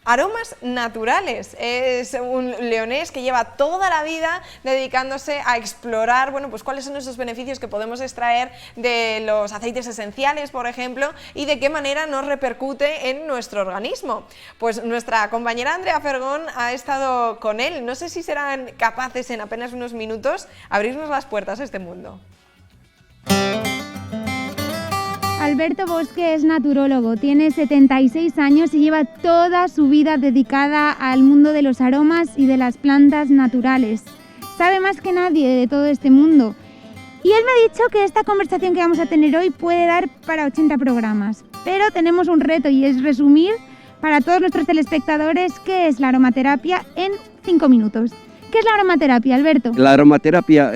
aromas naturales. Es un leonés que lleva toda la vida dedicándose a explorar, bueno, pues cuáles son esos beneficios que podemos extraer de los aceites esenciales, por ejemplo, y de qué manera nos repercute en nuestro organismo. Pues nuestra compañera Andrea Fergón ha estado con él. No sé si serán capaces en apenas unos minutos abrirnos las puertas a este mundo. Alberto Bosque es naturólogo, tiene 76 años y lleva toda su vida dedicada al mundo de los aromas y de las plantas naturales. Sabe más que nadie de todo este mundo. Y él me ha dicho que esta conversación que vamos a tener hoy puede dar para 80 programas. Pero tenemos un reto y es resumir para todos nuestros telespectadores qué es la aromaterapia en 5 minutos. ¿Qué es la aromaterapia, Alberto? La aromaterapia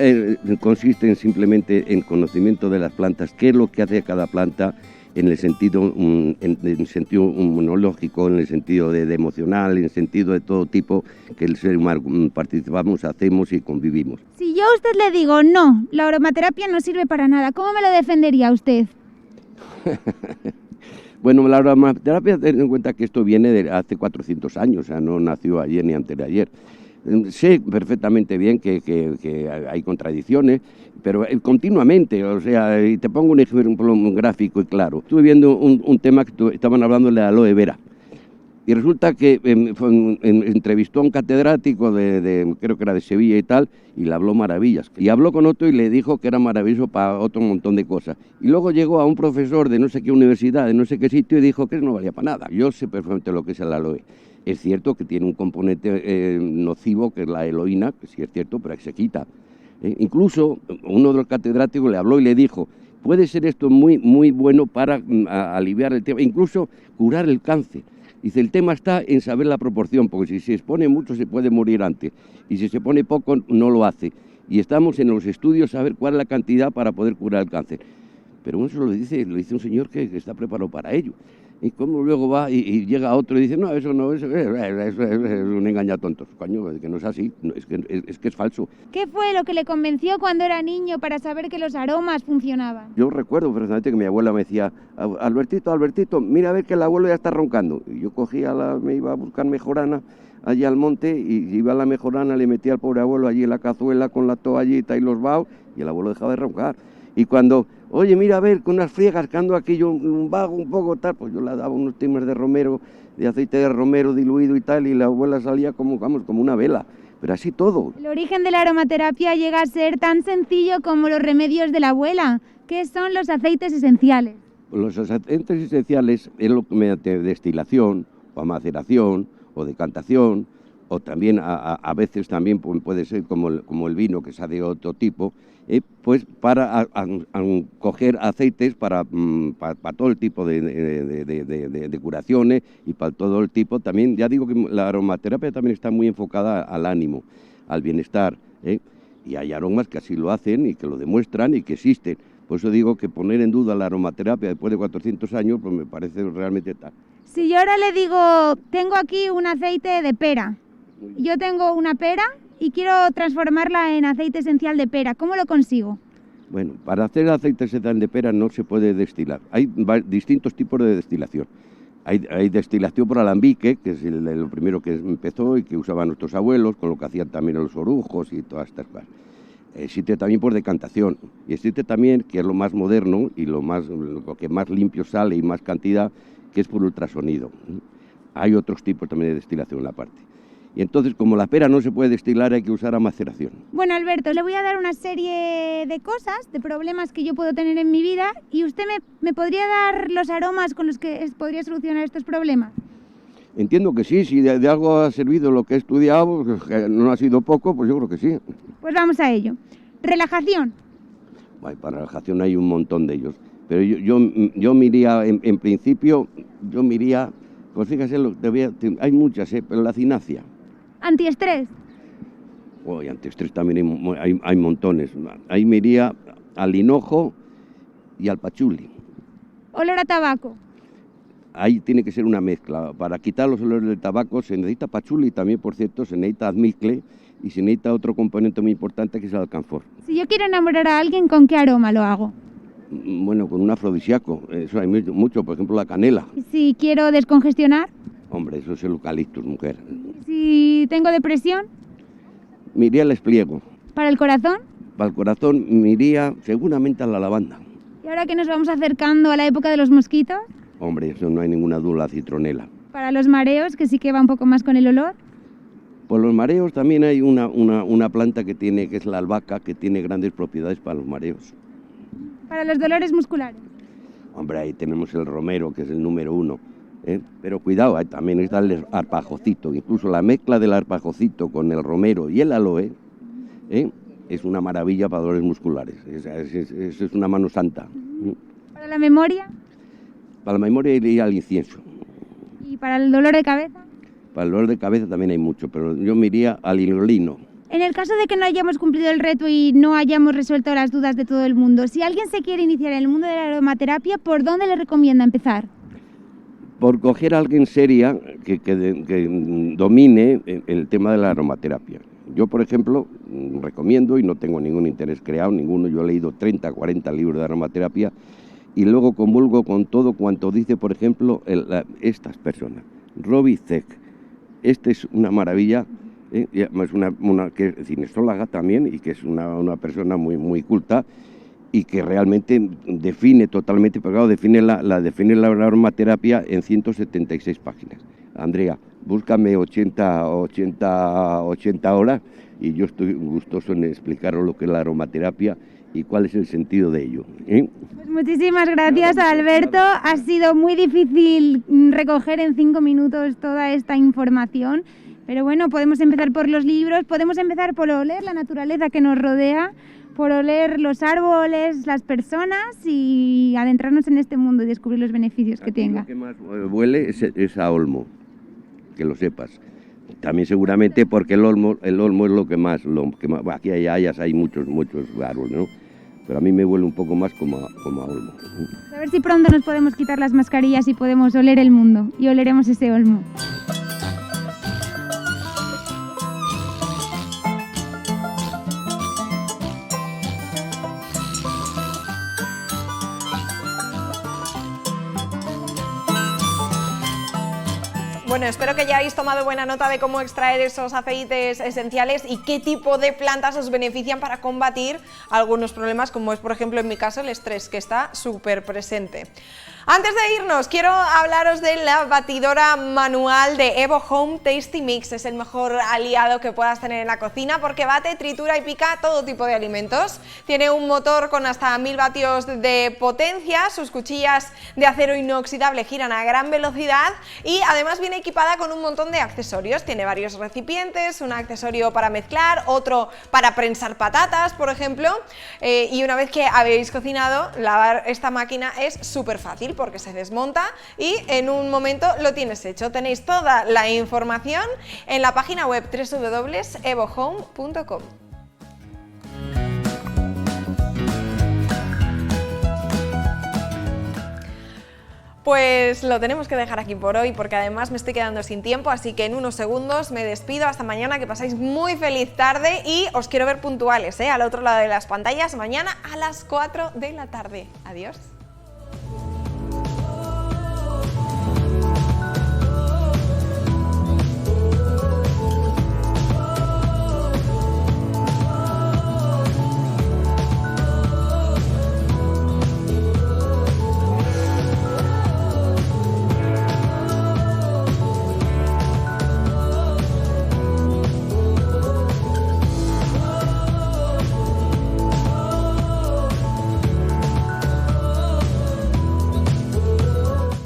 consiste simplemente en conocimiento de las plantas, qué es lo que hace cada planta en el sentido, inmunológico, en el sentido de emocional, en el sentido de todo tipo que el ser humano participamos, hacemos y convivimos. Si yo a usted le digo, no, la aromaterapia no sirve para nada, ¿cómo me lo defendería usted? Bueno, la aromaterapia, ten en cuenta que esto viene de hace 400 años, o sea, no nació ayer ni antes de ayer. Sé perfectamente bien que hay contradicciones, pero continuamente, o sea, y te pongo un ejemplo gráfico y claro. Estuve viendo un tema que estaban hablando de la aloe vera, y resulta que entrevistó a un catedrático creo que era de Sevilla y tal, y le habló maravillas. Y habló con otro y le dijo que era maravilloso para otro montón de cosas. Y luego llegó a un profesor de no sé qué universidad, de no sé qué sitio, y dijo que no valía para nada. Yo sé perfectamente lo que es el aloe. Es cierto que tiene un componente nocivo, que es la eloína, que sí es cierto, pero que se quita. Incluso uno de los catedráticos le habló y le dijo, puede ser esto muy, muy bueno para aliviar el tema, incluso curar el cáncer. Dice, el tema está en saber la proporción, porque si se expone mucho se puede morir antes, y si se pone poco no lo hace. Y estamos en los estudios a ver cuál es la cantidad para poder curar el cáncer. Pero eso lo dice un señor que está preparado para ello. Y como luego va y llega otro y dice, no, eso no, eso es un engañatontos. Coño, que no es así, es que es falso. ¿Qué fue lo que le convenció cuando era niño para saber que los aromas funcionaban? Yo recuerdo perfectamente que mi abuela me decía, Albertito, mira a ver que el abuelo ya está roncando. Y yo me iba a buscar mejorana allí al monte y iba a la mejorana, le metía al pobre abuelo allí en la cazuela con la toallita y los vaos y el abuelo dejaba de roncar. Y cuando, oye, mira a ver, con unas friegas que ando aquí yo un vago un poco tal, pues yo le daba unos timers de romero, de aceite de romero diluido y tal, y la abuela salía como una vela, pero así todo. El origen de la aromaterapia llega a ser tan sencillo como los remedios de la abuela. ¿Qué son los aceites esenciales? Los aceites esenciales es lo que mediante destilación, o maceración, o decantación, o también a veces también puede ser como el vino que sea de otro tipo, pues para coger aceites para todo el tipo de curaciones y para todo el tipo también. Ya digo que la aromaterapia también está muy enfocada al ánimo, al bienestar, y hay aromas que así lo hacen y que lo demuestran y que existen. Por eso digo que poner en duda la aromaterapia después de 400 años pues me parece realmente tal. Si yo ahora le digo, tengo aquí un aceite de pera, yo tengo una pera y quiero transformarla en aceite esencial de pera, ¿cómo lo consigo? Bueno, para hacer aceite esencial de pera no se puede destilar. Hay distintos tipos de destilación. Hay destilación por alambique, que es lo primero que empezó y que usaban nuestros abuelos, con lo que hacían también los orujos y todas estas cosas. Existe también por decantación y existe también, que es lo más moderno y lo que más limpio sale y más cantidad, que es por ultrasonido. hay otros tipos también de destilación en la parte. Y entonces, como la pera no se puede destilar, hay que usar a maceración. Bueno, Alberto, le voy a dar una serie de cosas, de problemas que yo puedo tener en mi vida, y usted me podría dar los aromas con los que podría solucionar estos problemas. Entiendo que sí, si de algo ha servido lo que he estudiado, que no ha sido poco, pues yo creo que sí. Pues vamos a ello. Relajación. Bueno, para relajación hay un montón de ellos, pero yo me iría, en principio, yo me iría, pues fíjese, hay muchas, pero la cinacia. Antiestrés. Uy, antiestrés también hay montones. Ahí me iría al hinojo y al pachuli. Olor a tabaco. Ahí tiene que ser una mezcla. Para quitar los olores del tabaco se necesita pachuli, también, por cierto, se necesita almizcle y se necesita otro componente muy importante que es el alcanfor. Si yo quiero enamorar a alguien, ¿con qué aroma lo hago? Bueno, con un afrodisíaco. Eso hay mucho, por ejemplo, la canela. Si quiero descongestionar. Hombre, eso es el eucaliptus, mujer. Si tengo depresión. Me iría al espliego. ¿Para el corazón? Para el corazón me iría seguramente a la lavanda. ¿Y ahora que nos vamos acercando a la época de los mosquitos? Hombre, eso no hay ninguna duda, la citronela. ¿Para los mareos, que sí que va un poco más con el olor? Por los mareos también hay una planta que es la albahaca, que tiene grandes propiedades para los mareos. ¿Para los dolores musculares? Hombre, ahí tenemos el romero, que es el número 1. Pero cuidado, también está el arpajocito. Incluso la mezcla del arpajocito con el romero y el aloe es una maravilla para dolores musculares. Es una mano santa. ¿Para la memoria? Para la memoria iría al incienso. ¿Y para el dolor de cabeza? Para el dolor de cabeza también hay mucho, pero yo me iría al inulino. En el caso de que no hayamos cumplido el reto y no hayamos resuelto las dudas de todo el mundo, si alguien se quiere iniciar en el mundo de la aromaterapia, ¿por dónde le recomienda empezar? Por coger a alguien seria que domine el tema de la aromaterapia. Yo, por ejemplo, recomiendo, y no tengo ningún interés creado, ninguno, yo he leído 30, 40 libros de aromaterapia, y luego comulgo con todo cuanto dice, por ejemplo, estas personas. Robbie Zeck, este es una maravilla, es una que es cinestóloga también, y que es una persona muy, muy culta, y que realmente define totalmente, pero claro, define la aromaterapia en 176 páginas. Andrea, búscame 80 horas y yo estoy gustoso en explicaros lo que es la aromaterapia y cuál es el sentido de ello. Pues muchísimas gracias, Alberto. Ha sido muy difícil recoger en 5 minutos toda esta información, pero bueno, podemos empezar por los libros, podemos empezar por oler la naturaleza que nos rodea, por oler los árboles, las personas y adentrarnos en este mundo y descubrir los beneficios que tenga. Lo que más huele es a olmo, que lo sepas. También seguramente porque el olmo es lo que más aquí hay hayas, hay muchos árboles, ¿no? Pero a mí me huele un poco más como a olmo. A ver si pronto nos podemos quitar las mascarillas y podemos oler el mundo y oleremos ese olmo. Bueno, espero que ya hayáis tomado buena nota de cómo extraer esos aceites esenciales y qué tipo de plantas os benefician para combatir algunos problemas, como es, por ejemplo, en mi caso, el estrés, que está súper presente. Antes de irnos, quiero hablaros de la batidora manual de Evo Home Tasty Mix. Es el mejor aliado que puedas tener en la cocina porque bate, tritura y pica todo tipo de alimentos. Tiene un motor con hasta 1000 vatios de potencia, sus cuchillas de acero inoxidable giran a gran velocidad y además viene equipada con un montón de accesorios. Tiene varios recipientes, un accesorio para mezclar, otro para prensar patatas, por ejemplo, y una vez que habéis cocinado, lavar esta máquina es súper fácil porque se desmonta y en un momento lo tienes hecho. Tenéis toda la información en la página web www.evohome.com. Pues lo tenemos que dejar aquí por hoy porque además me estoy quedando sin tiempo, así que en unos segundos me despido. Hasta mañana, que pasáis muy feliz tarde y os quiero ver puntuales, al otro lado de las pantallas mañana a las 4 de la tarde. Adiós.